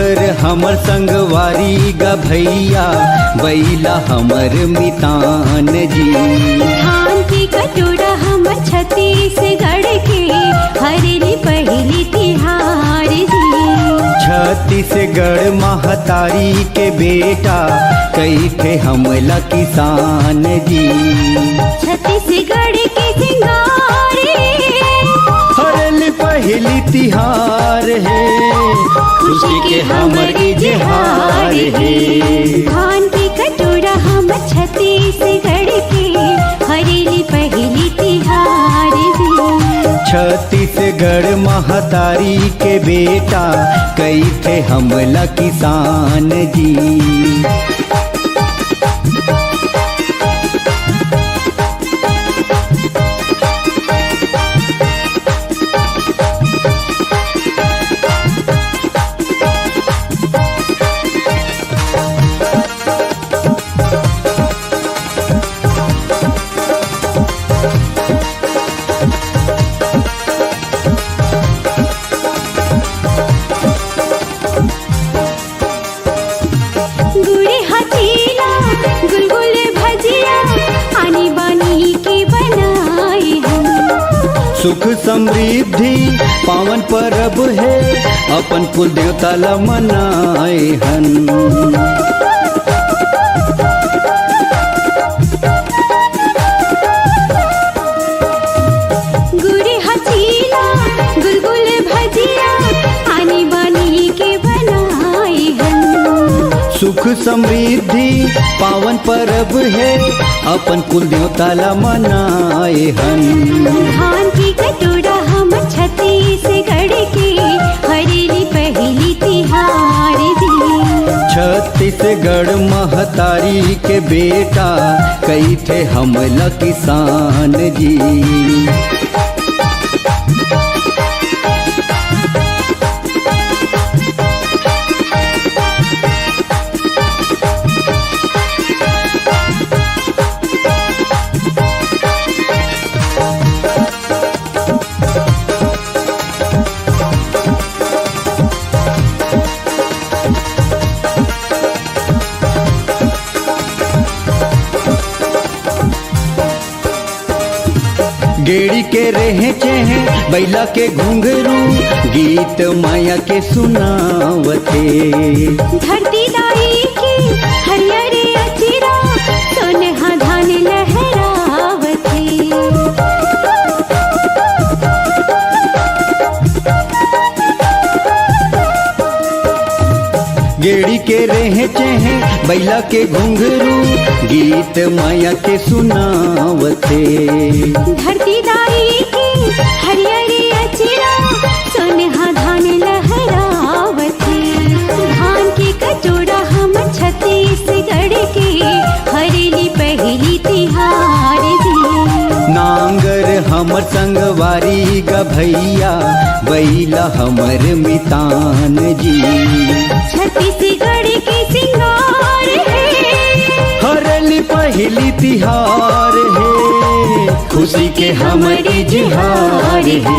नांगर हमर संगवारी गा भैया बैला हमर मितान जी। धान की कटोरा हमर छत्तीसगढ़ के हरेली पहली तिहार जी। छत्तीसगढ़ महतारी के बेटा कई थे हमला किसान जी। छत्तीसगढ़ के सिंगारे हरेली पहली तिहार है, खुशी के हमर इजहार है। धान की कटोरा हमर छत्तीसगढ़ के हरेली पहली तिहार जी। छत्तीसगढ़ महतारी के बेटा कई थे हमला किसान जी। सुख समृद्धि पावन परब है, अपन कुल देवता ला मनाए हन। गुड़ हचीला गुलगुल भजिया आनी बानी के बनाए हन। सुख समृद्धि पावन परब है, अपन कुल देवता ला मनाए हन। धान की कटोरा हम छत्तीसगढ़ के हरेली पहली तिहार जी। छत्तीसगढ़ महतारी के बेटा कई थे हमला किसान जी। गेड़ी के रहे चेहे बैला के घुंघरू, गीत माया के सुनावते। धरती दाई की हरियर अचिरा सोनहा धान लहरावते। गेड़ी के रहे चेहे बैला के घुंघरू, गीत माया के सुनावते। धरती दाई की हरियर अचिरा सोनहा धान लहरावते। धान की कटोरा हम छत्तीसगढ़ के हरेली पहली तिहार जी। नांगर हमर संगवारी गा भैया बैला हमर मितान जी। छत्तीसगढ़ के सिंगार है, हरेली पहली तिहार है, खुशी के हमर इजहार है।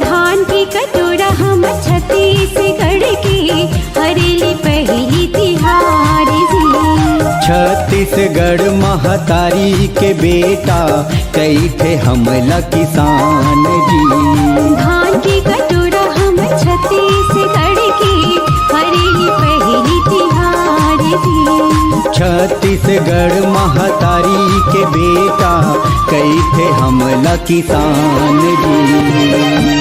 धान की कटोरा हम छत्तीसगढ़ के हरेली पहली तिहार जी। छत्तीसगढ़ महतारी के बेटा कई थे हमला किसान जी। धान की कटोरा हम छत्तीसगढ़ के हरेली पहली तिहार जी। छत्तीसगढ़ महतारी के बेटा कई थे हमला किसान जी।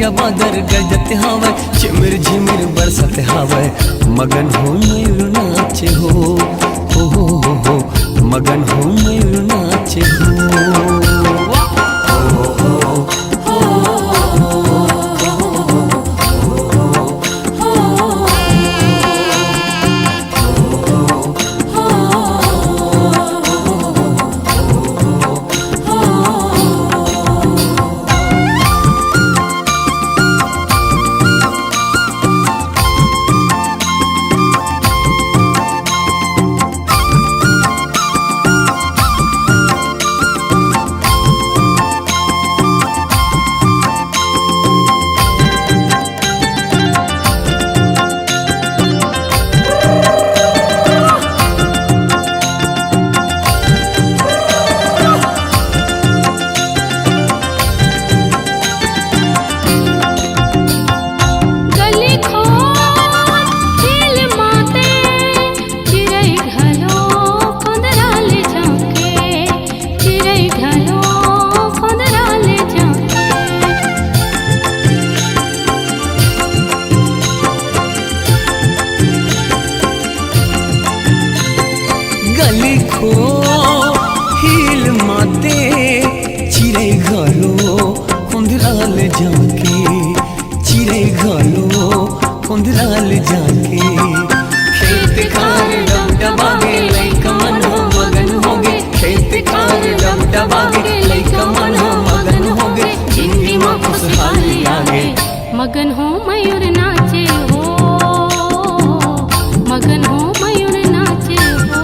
गरजा बादर गरजत हवे चिमिर झिमिर बरसत हवे मगन हो मयूर नाचे हो मगन हो मयूर नाचे हो गली खो हिल माते चिरे घलो कुंदराल जाके चिरे घलो कुंदराल जाके खेत खार डब डबागे लइका मन हो मगन होगे खेत खार डब डबागे लइका मन हो मगन होगे जिंदगी में खुशहाली आगे मगन हो मयूर नाचे हो मगन हो मयूर नाचे हो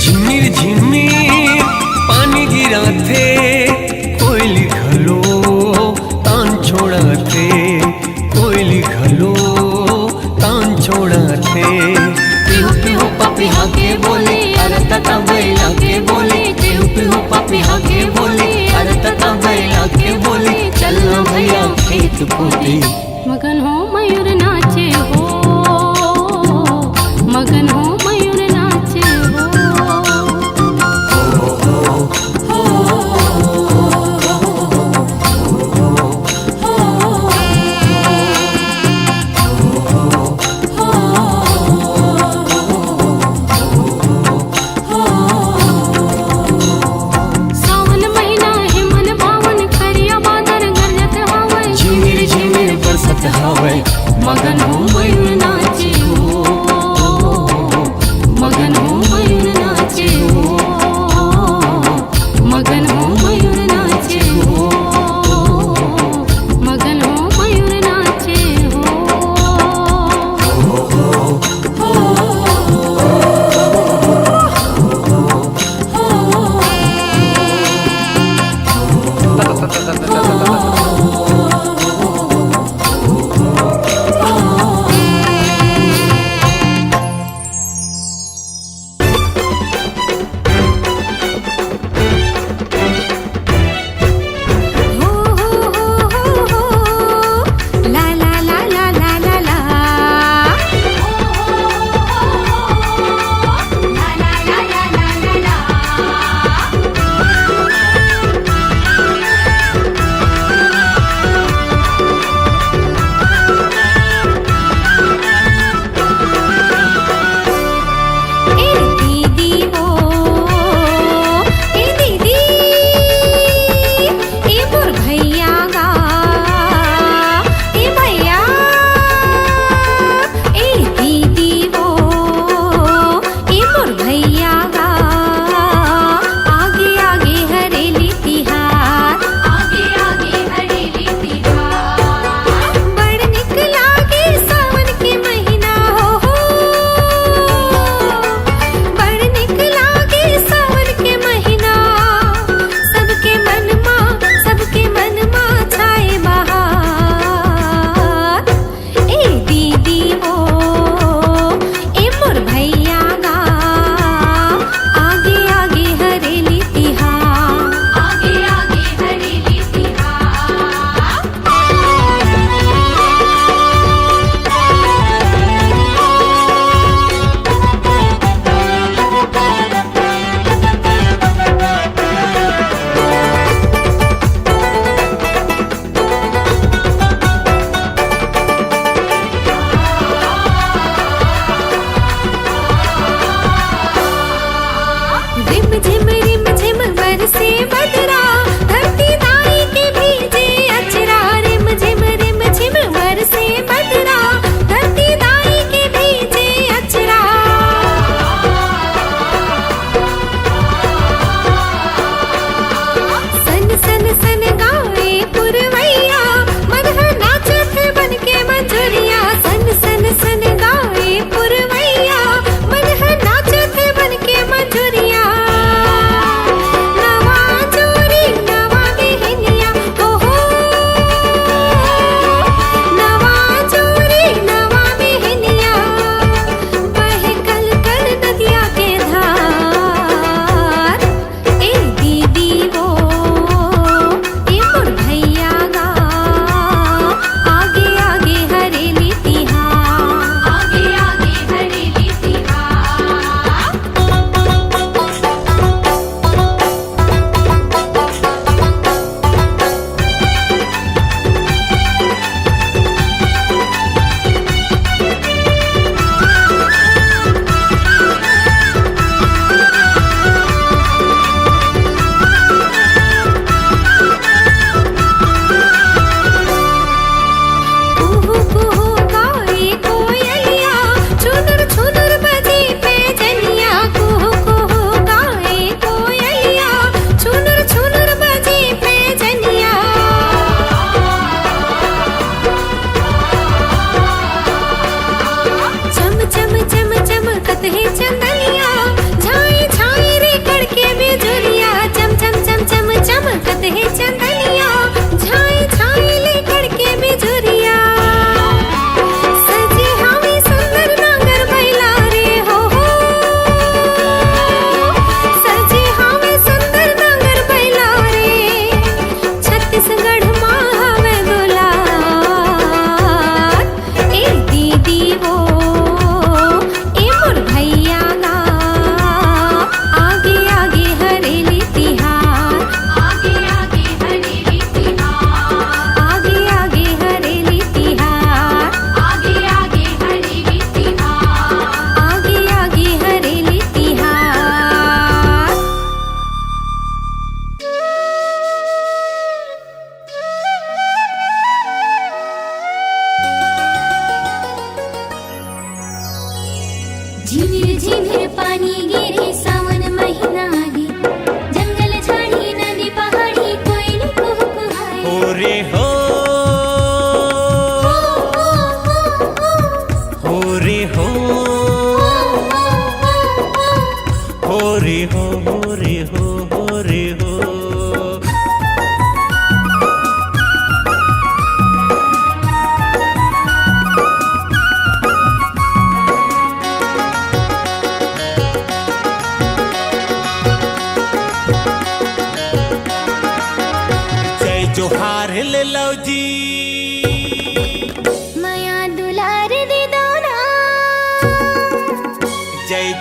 झिमिर पानी गिराते कोयली घलो तान छोड़ाते कोयली घलो तान छोड़ाते पिहु पिहु पापी हाके बोले अरे तता बैला के बोले पिहु पिहु पापी हाके बोले अरे तता बैला के बोले चलना भैया खेत पोते मगन हो मयूर नाचे हो मगन हो मयूर नाचे हो सावन महीना है मन भावन करिया बादर गरजत हवे झिमिर झिमिर बरसत हवे मगन हो मयूर नाचे हो मगन हो मयूर नाचे हो मगन हो मयूर नाचे हो मगन हो मयूर नाचे हो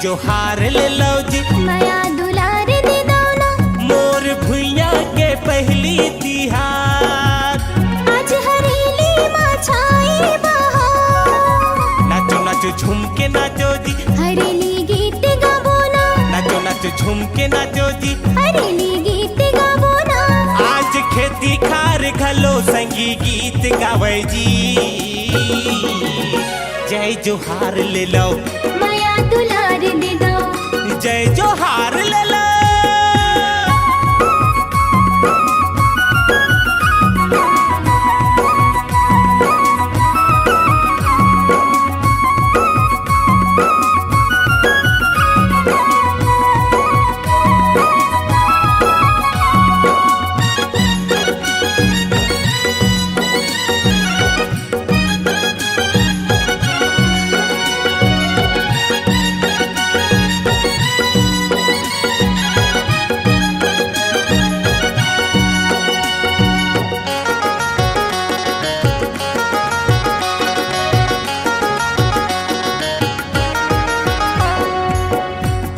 जोहार ले लो जी माया दुलार दे दो ना मोर भुइया के पहली तिहार आज हरेली माँ छाए बहार नाचो नाचो झूम के नाचो जी हरेली गीत गाबो ना नाचो नाचो झूम के नाचो जी हरेली गीत गाबो ना आज खेती खार घलो संगी गीत गावे जी जय जोहार ले लो माया दुलार दे दो जय जोहार ले लो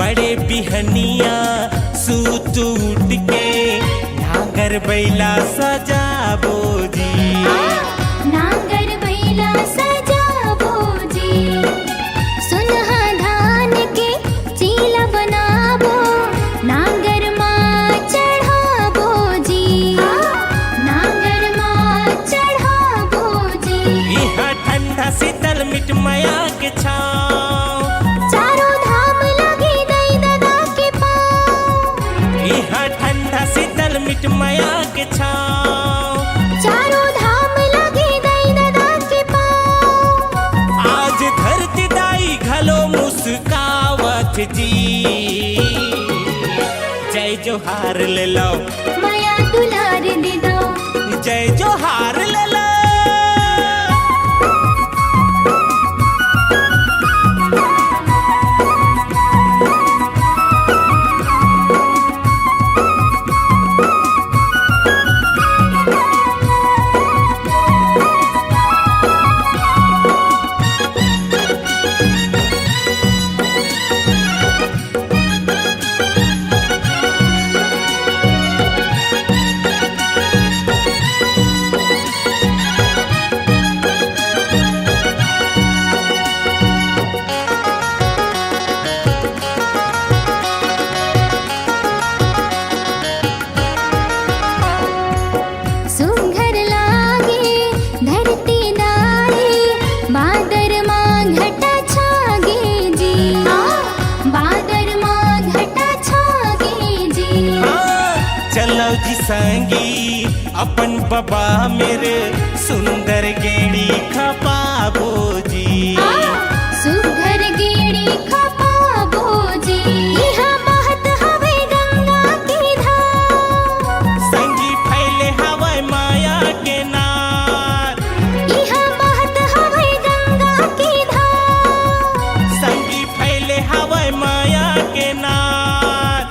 बड़े बिहनिया सूत उठ के नागर बैला सजाबो जी नांगर बैला सजाबो जी सुनहा धान के चीला बनाबो नांगर माँ चढ़ाबो जी नांगर माँ चढ़ाबो जी यहाँ ठंडा शीतल मिट माया के छाँव चारों धाम लगे दई दादा के पाँव यहाँ ठंडा शीतल मिट माया के छाँव चारों धाम लगे दई दादा के पाँव आज धरती दाई घलो मुस्कावत जी जय जोहार ले लो माया दुलार दे दो जय जोहार ले लो सुघर लागे धरती दाई बादर माँ घटा छागे जी बादर माँ घटा छागे जी हाँ, चलो जी संगी अपन बाबा मेरे सुंदर गेड़ी खपाबो जी सुघर गेड़ी खपाबो जी यहाँ बहत हवे गंगा की धार संगी फैले हवा माया के नार यहाँ बहत हवे गंगा की धार संगी फैले हवा माया के नार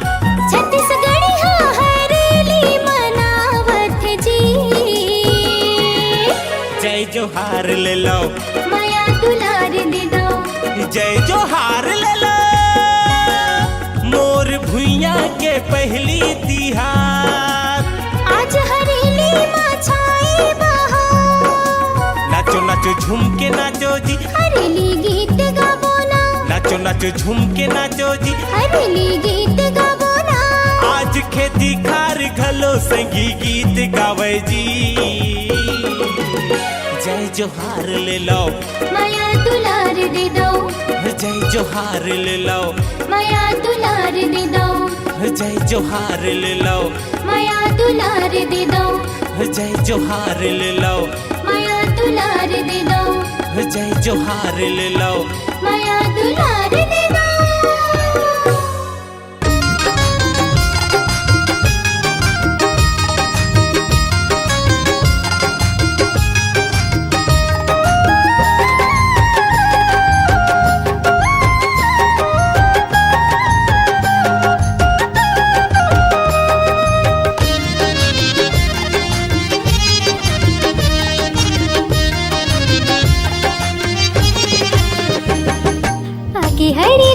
छत्तीसगढ़ी हाँ हरेली मनावत जी जय जोहार ले लो माया दुलार दे दो जय जोहार ले लो मोर भुइया के पहली तिहार आज हरेली माँ छाए बहार नाचो नाचो झूम के नाचो जी हरेली गीत गाबो ना नाचो नाचो झूम के नाचो जी हरेली गीत गाबो ना आज खेती खार घलो संगी गीत गावे जी जय जोहार ले लो माया दुलार दे दो जय जोहार ले लो माया दुलार दे दो जय जोहार ले लो माया दुलार दे दो जय जोहार ले लो माया दुलार दे दो जय जोहार ले लो माया दुलार दे दो हरी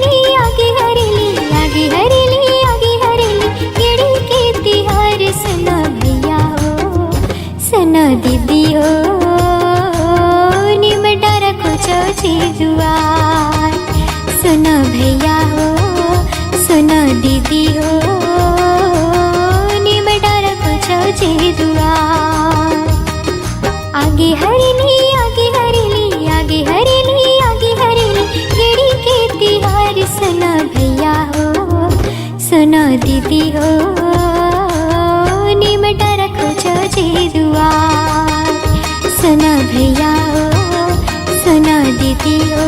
दीदी हो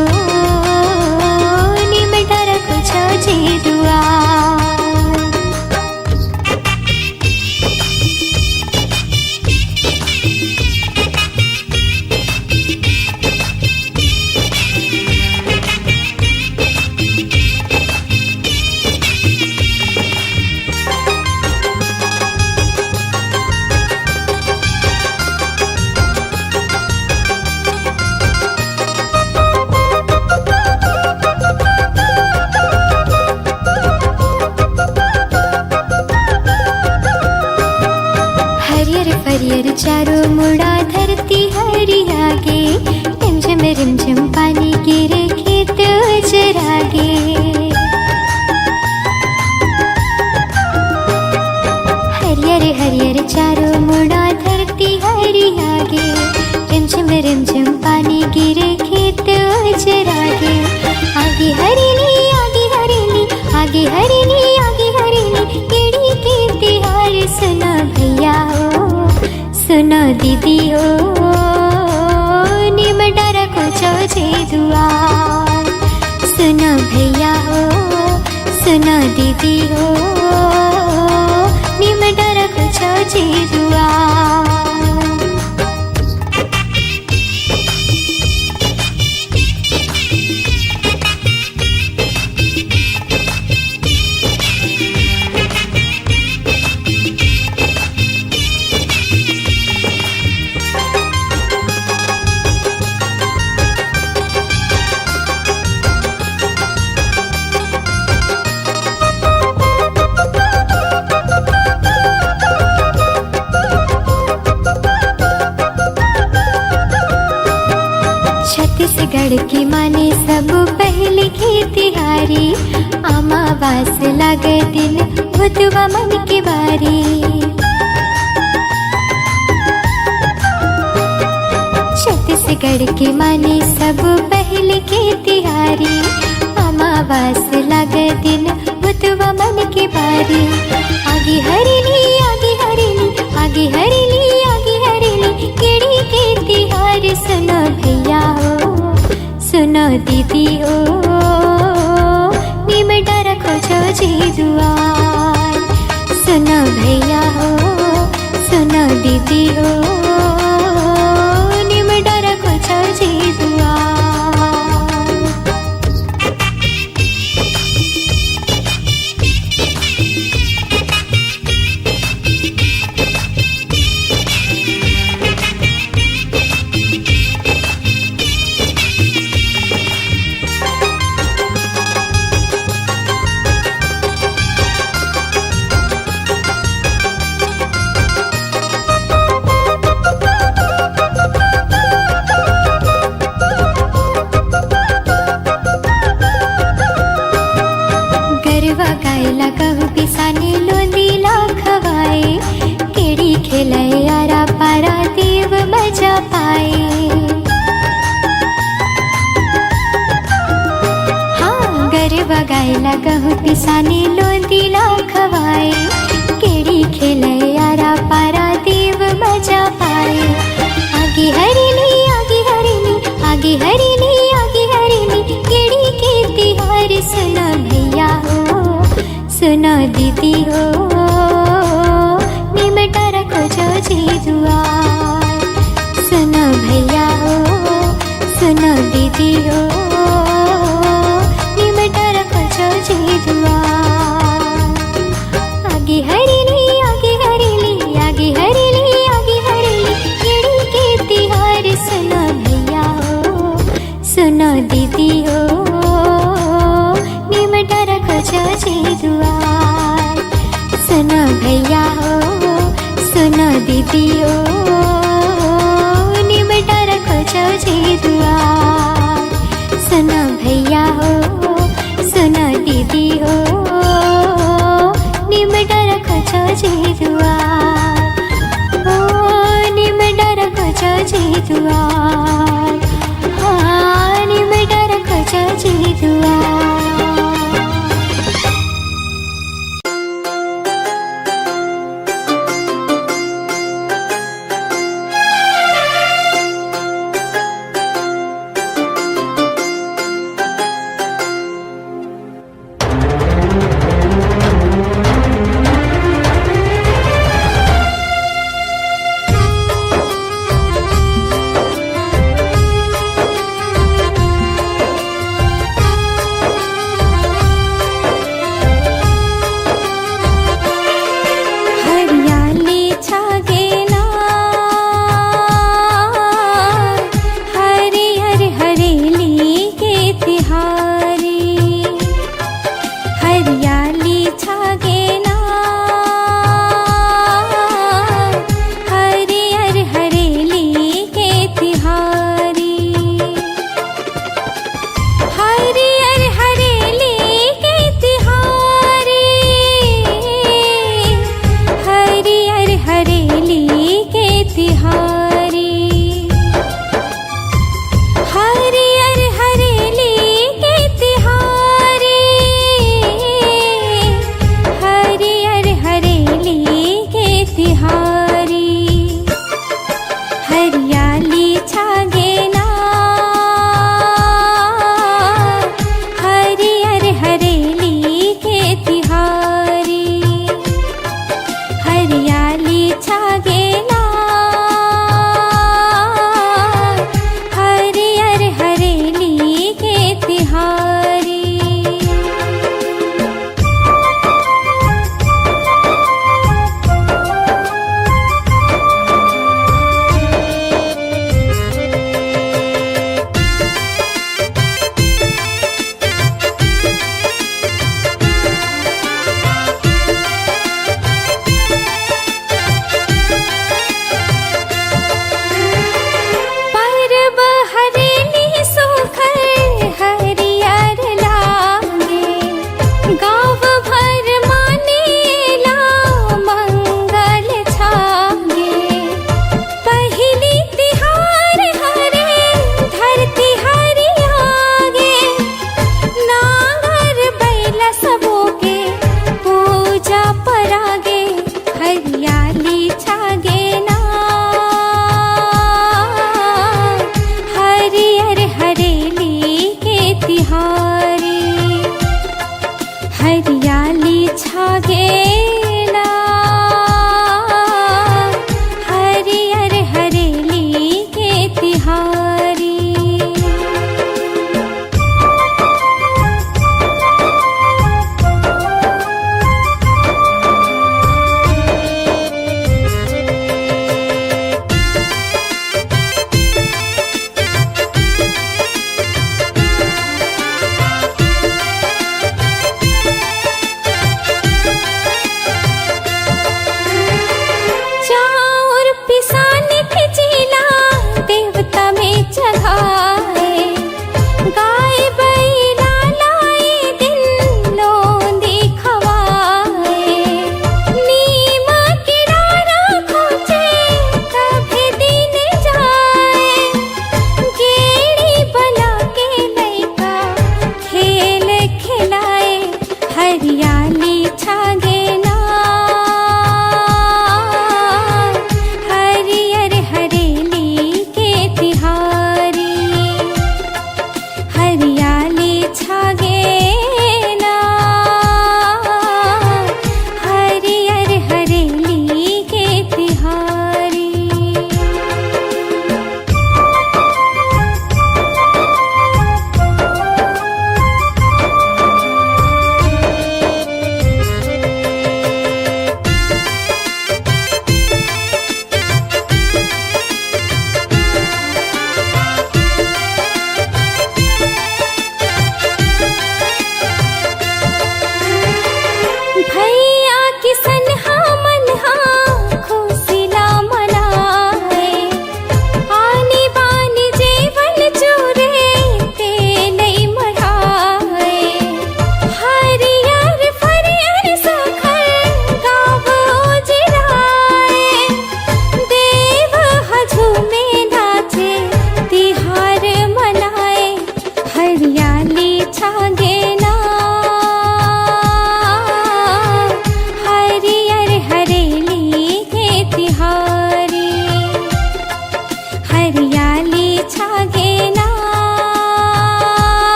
निमटा रखो छे दुआ। हरियर चारों मुड़ा धरती हरियागे, रिमझिम रिमझिम पानी गिरे खेत चरागे। हरियर हरियर चारों मुड़ा धरती हरियागे, रिमझिम रिमझिम पानी गिरे खेत चरागे। आगे हरिणी आगे हरिणी आगे हरिणी आगे हरिणी, केड़ी के तिहार सुना भैया हो सुनो दीदी हो निमटा रखो छे दुआ। सुनो भैया हो सुनो दीदी हो निमटा रखो छे दुआ। छत्तीसगढ़ की माने सब पहले खेतिहारी, अमावास लागे दिन भुतवा मन के बारी। छत्तीसगढ़ की माने सब पहले खेतिहारी, अमावास लागे दिन भुतवा मन के बारी। आगे हरिणी आगे हरिणी आगे हरिणी आगे हरिणी, केड़ी के तिहार सुनो भैया हो सुनो दीदी हो निमटा रखो छे दुआ। सुनो भैया हो सुनो दीदी हो निमटा रखो छे दुआ। कहू पिसाने लोंदीला खवाए, केड़ी खेलाए आरा पारा देव मजा पाए। हाँ गरबा गायला कहू पिसाने लोंदीला खवाए, केड़ी खेलाए आरा पारा देव मजा पाए। आगे हरिणी आगे हरिणी आगे हरिणी आगे हरिणी, केड़ी के तिहार सुना भैया हो सुनो दीदी हो निमटा रखो छे दुआ। सुनो भैया हो सुनो दीदी हो निमटा रखो छे दुआ। आगे हरिणी आगे हरिणी आगे हरिणी आगे हरिणी, केड़ी के तिहार सुनो भैया हो सुनो दीदी हो निमटा रखो छे दुआ। सुनो भैया हो सुनो दीदी हो निमटा रखो छे दुआ। सुनो भैया हो सुनो दीदी हो निमटा रखो छे दुआ। ओ निमटा रखो छे दुआ। हाँ निमटा रखो छे दुआ।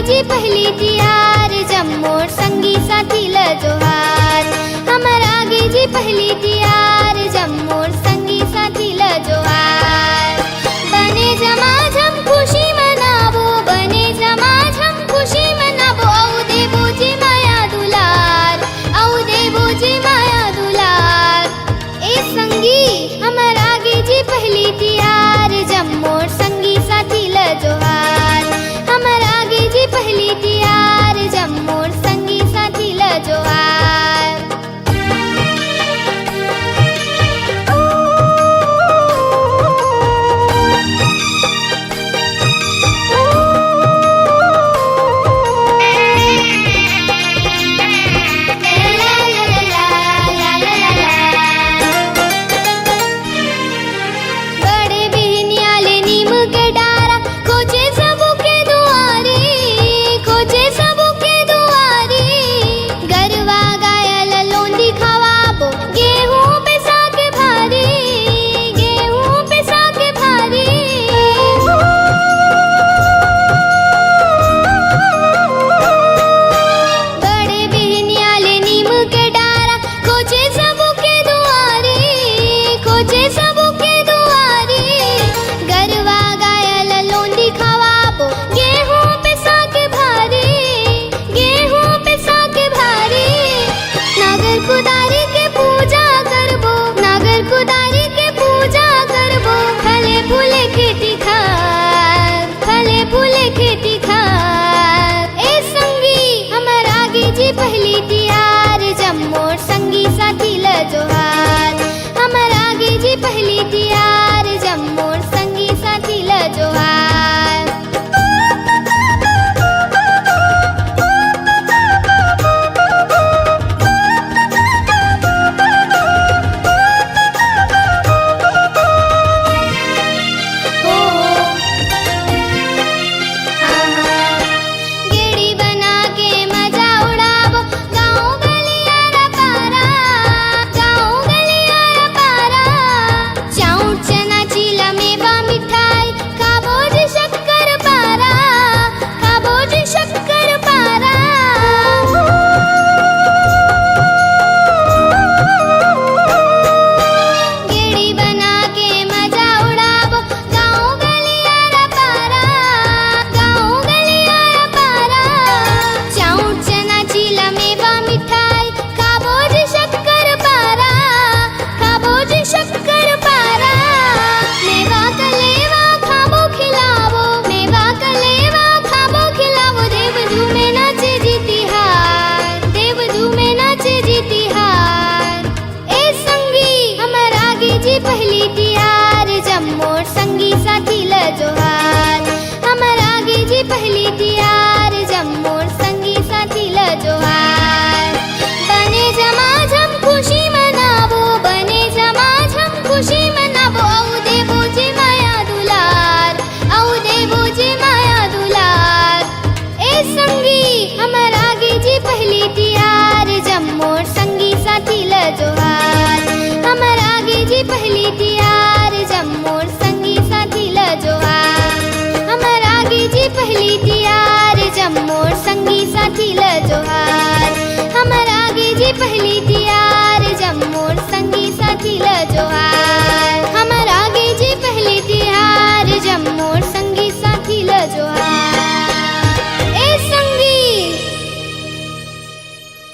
जी पहली तियार जम्मोर संगी साथी ल जोहार हमर आगे जी पहली तियार जम्मोर संगी साथी ल जोहार बने जमाझम खुशी मनावो बने जमाझम खुशी मनावो औ देवो जी माया दुलार औ देवो जी माया दुलार ए संगी हमर आगे जी पहली तियार जम्मोर संगी साथी ल जोहार हमर आगे जी पहली तियार जम्मोर संगी साथी ल जोहार बड़े बिहनियाले नीम के डारा खोजे सबू के दुआरी खोजे सबू के दुआरी गरवा गायल लोंदी खवाबो गेहूं पिसा के भारी गेहूं पिसा के भारी बड़े बिहनियाले नीम के डारा खोजे सबू के दुआरी खोजे सबू के दुआरी गरवा गायल लोंदी खवाबो गेहूं पिसा के भारी गेहूं पिसा के भारी नागर कुदारी के पूजा करबो नागर कुदारी के पूजा करबो फले फूले खेती खार फले फूले खेती खार ए संगी हमर आगे जी पहली तियार जम्मोर संगी साथी ल जोहार हमर आगे जी पहली तियार जम्मोर संगी साथी ल जोहार गेड़ी बना के मजा उड़ाबो गाँव गलिया रा पारा गाँव गलिया रा पारा चाउर चना चीला मेवा मिठाई खाबो जी शक्कर पारा खाबो जी शक्कर पारा गेड़ी बना के मजा उड़ाबो गाँव गलिया रा पारा गाँव गलिया रा पारा चाउर चना चीला मेवा मिठाई खाबो जी शक्कर पारा खाबो जी शक्कर पारा मेवा कलेवा खाबो खिलावो मेवा कलेवा खाबो खिलावो देव झूमे नाचे जीतिहार देव झूमे नाचे जीतिहार ए संगी हमर आगे जी पहली तियार जम्मोर संगी साथी ल जोहार हमर आगे जी पहली तियार जम्मोर संगी साथी ल जोहार बने जमाझम खुशी मनावो बने जमाझम खुशी मनावो औ देवो जी माया दुलार औ देवो जी माया दुलार ए संगी हमर आगे जी पहली तियार जम्मोर संगी साथी ल जोहार हमर आगे जी पहली तियार जम्मोर संगी साथी ल जोहार हमर आगे जी पहली तियार जम्मोर संगी साथी ल जोहार हमर आगे जी पहली तियार जम्मोर संगी साथी ल जोहार